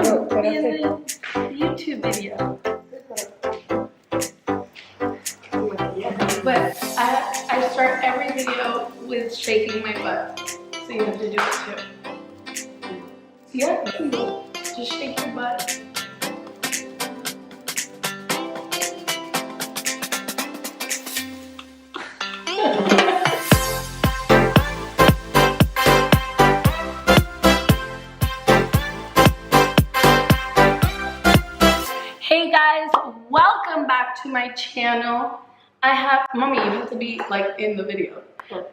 be in the YouTube video. But I start every video with shaking my butt. So you have to do it too. Yeah, just shake your butt. Hey guys, welcome back to my channel. I have, mommy, you have to be like in the video.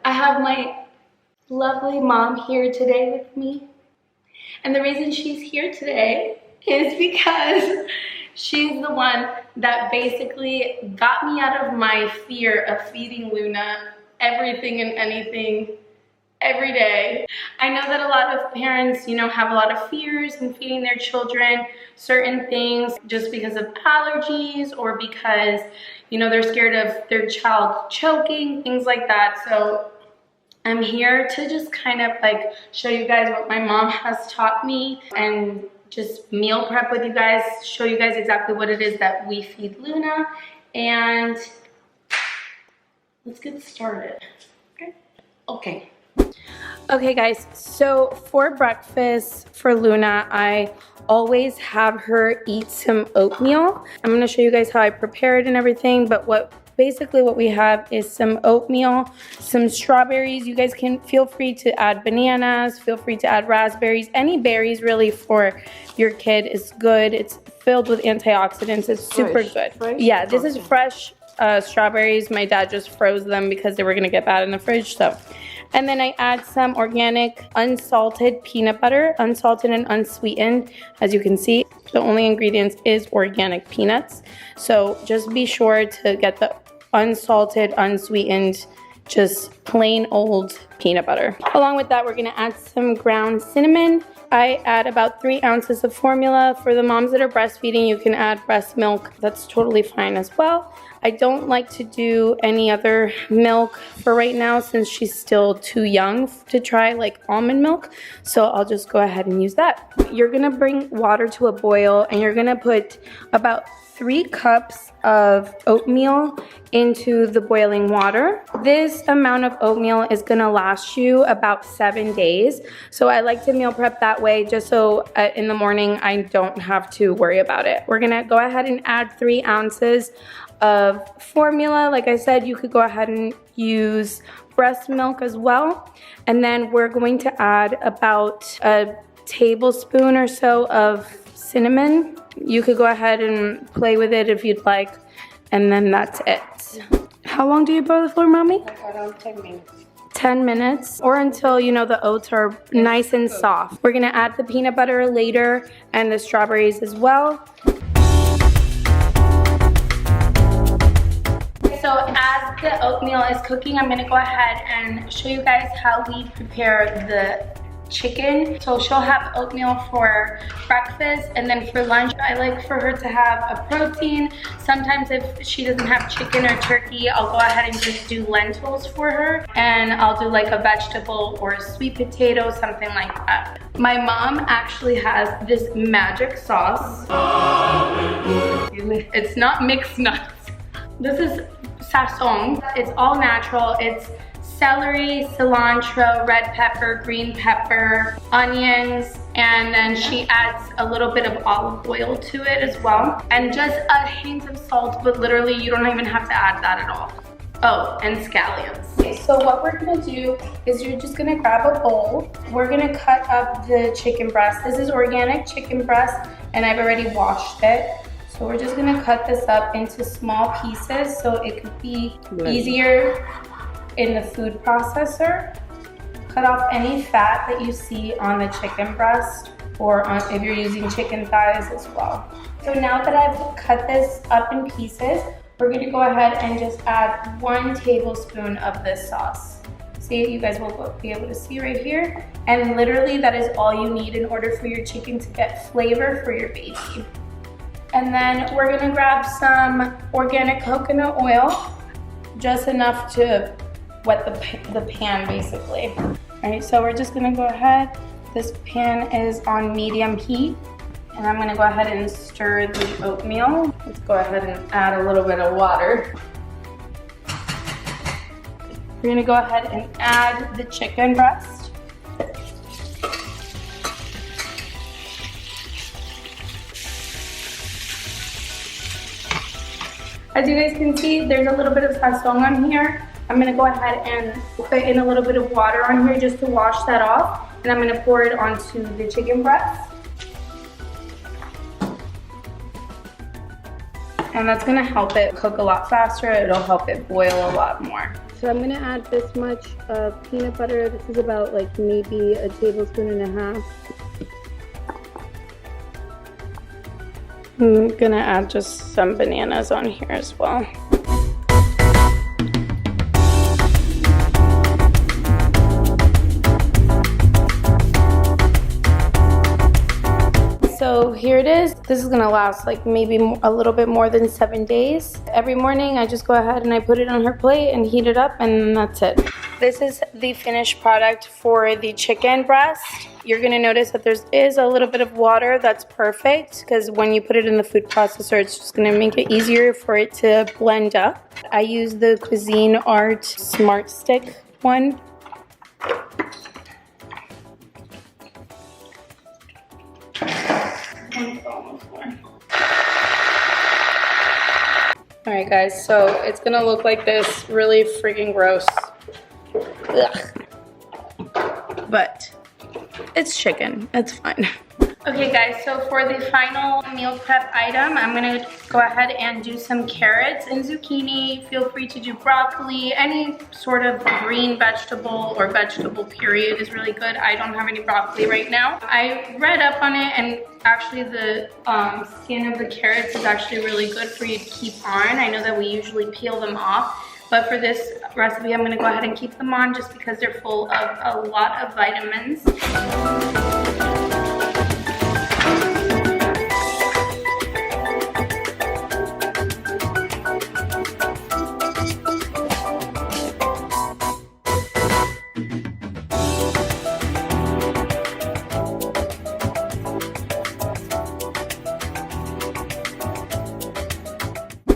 I have my lovely mom here today with me. And the reason she's here today is because she's the one that basically got me out of my fear of feeding Luna everything and anything every day. I know that a lot of parents, have a lot of fears in feeding their children certain things just because of allergies or because, they're scared of their child choking, things like that. So I'm here to just kind of like show you guys what my mom has taught me and just meal prep with you guys, show you guys exactly what it is that we feed Luna, and let's get started. Okay guys, so for breakfast for Luna, I always have her eat some oatmeal. I'm gonna show you guys how I prepare it and everything, but basically what we have is some oatmeal, some strawberries. You guys can feel free to add bananas, feel free to add raspberries. Any berries really for your kid is good. It's filled with antioxidants. It's super good. Yeah, this is fresh strawberries. My dad just froze them because they were gonna get bad in the fridge. And then I add some organic unsalted peanut butter, unsalted and unsweetened. As you can see, the only ingredients is organic peanuts. So just be sure to get the unsalted, unsweetened, just plain old peanut butter. Along with that, we're gonna add some ground cinnamon. I add about 3 ounces of formula. For the moms that are breastfeeding, you can add breast milk. That's totally fine as well. I don't like to do any other milk for right now since she's still too young to try like almond milk. So I'll just go ahead and use that. You're gonna bring water to a boil and you're gonna put about 3 cups of oatmeal into the boiling water. This amount of oatmeal is gonna last you about 7 days. So I like to meal prep that way just so in the morning I don't have to worry about it. We're gonna go ahead and add 3 ounces of formula. Like I said, you could go ahead and use breast milk as well. And then we're going to add about a tablespoon or so of cinnamon. You could go ahead and play with it if you'd like. And then that's it. How long do you boil it for, mommy? Around 10 minutes. 10 minutes or until the oats are nice and soft. We're gonna add the peanut butter later and the strawberries as well. So as the oatmeal is cooking, I'm gonna go ahead and show you guys how we prepare the chicken. So she'll have oatmeal for breakfast, and then for lunch, I like for her to have a protein. Sometimes if she doesn't have chicken or turkey, I'll go ahead and just do lentils for her, and I'll do like a vegetable or a sweet potato, something like that. My mom actually has this magic sauce. It's not mixed nuts. This is sazon. It's all natural. It's celery, cilantro, red pepper, green pepper, onions, and then she adds a little bit of olive oil to it as well. And just a hint of salt, but literally you don't even have to add that at all. Oh, and scallions. Okay, so what we're gonna do is you're just gonna grab a bowl. We're gonna cut up the chicken breast. This is organic chicken breast, and I've already washed it. So we're just gonna cut this up into small pieces so it could be easier in the food processor. Cut off any fat that you see on the chicken breast or if you're using chicken thighs as well. So now that I've cut this up in pieces, we're gonna go ahead and just add 1 tablespoon of this sauce. See, you guys will be able to see right here. And literally that is all you need in order for your chicken to get flavor for your baby. And then we're gonna grab some organic coconut oil, just enough to wet the pan basically. All right, so we're just gonna go ahead. This pan is on medium heat, And I'm gonna go ahead and stir the oatmeal. Let's go ahead and add a little bit of water. We're gonna go ahead and add the chicken breast. As you guys can see, there's a little bit of sazon on here. I'm gonna go ahead and put in a little bit of water on here just to wash that off. And I'm gonna pour it onto the chicken breast. And that's gonna help it cook a lot faster. It'll help it boil a lot more. So I'm gonna add this much peanut butter. This is about like maybe a tablespoon and a half. I'm gonna add just some bananas on here as well. So here it is. This is gonna last like maybe a little bit more than 7 days. Every morning I just go ahead and I put it on her plate and heat it up, and that's it. This is the finished product for the chicken breast. You're gonna notice that there is a little bit of water. That's perfect, because when you put it in the food processor, it's just gonna make it easier for it to blend up. I use the Cuisine Art Smart Stick one. Alright guys, so it's gonna look like this, really freaking gross. Ugh. But it's chicken, it's fine. Okay guys, so for the final meal prep item, I'm gonna go ahead and do some carrots and zucchini. Feel free to do broccoli, any sort of green vegetable or vegetable period is really good. I don't have any broccoli right now. I read up on it, and actually the skin of the carrots is actually really good for you to keep on. I know that we usually peel them off, but for this recipe, I'm gonna go ahead and keep them on just because they're full of a lot of vitamins.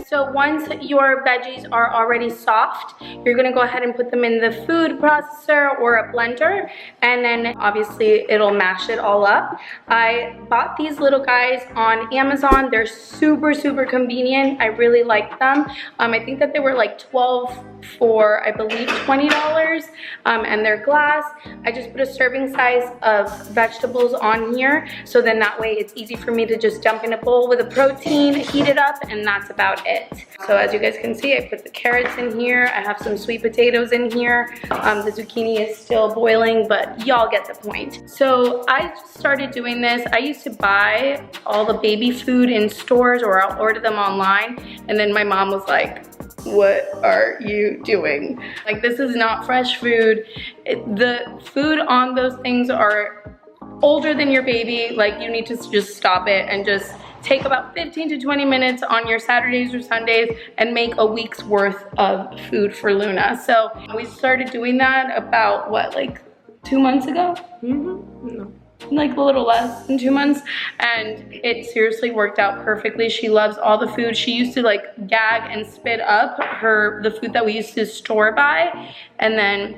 So once your veggies are already soft, you're gonna go ahead and put them in the food processor or a blender, and then obviously it'll mash it all up. I bought these little guys on Amazon. They're super, super convenient. I really like them. I think that they were like 12 for, I believe, $20, and they're glass. I just put a serving size of vegetables on here, so then that way it's easy for me to just dump in a bowl with a protein, heat it up, and that's about it. So as you guys can see, I put the carrots in here. I have some sweet potatoes in here. The zucchini is still boiling, but y'all get the point. So I started doing this. I used to buy all the baby food in stores, or I'll order them online, and then my mom was like, what are you doing? Like, this is not fresh food. The food on those things are older than your baby. Like, you need to just stop it and just take about 15 to 20 minutes on your Saturdays or Sundays and make a week's worth of food for Luna. So we started doing that about, what, like 2 months ago? No. Like a little less than 2 months, and it seriously worked out perfectly. She loves all the food. She used to like gag and spit up the food that we used to store by, and then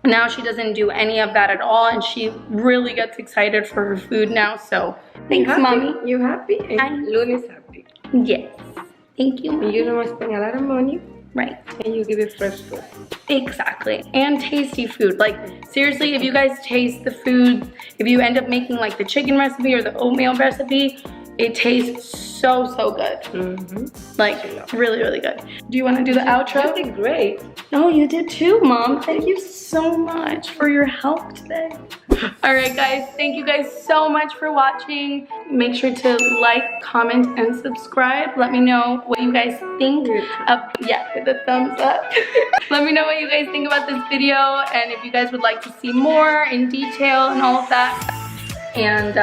now she doesn't do any of that at all, and she really gets excited for her food now. So thanks, Mommy. You happy? And Luna's happy. Yes. Thank you. And you don't spend a lot of money. Right. And you give it fresh food. Exactly. And tasty food. Like, seriously, if you guys taste the food, if you end up making like the chicken recipe or the oatmeal recipe, it tastes so, so good. Like, really, really good. Do you want to do the outro? You did great. Oh, you did too, Mom. Thank you so much for your help today. All right, guys. Thank you guys so much for watching. Make sure to like, comment, and subscribe. Let me know what you guys think. Yeah, with a thumbs up. Let me know what you guys think about this video, and if you guys would like to see more in detail and all of that. And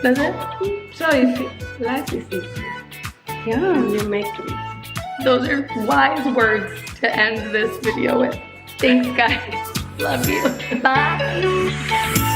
that's it. So easy. Life is easy. Yeah. You make it easy. Those are wise words to end this video with. Thanks, guys. Love you. Bye.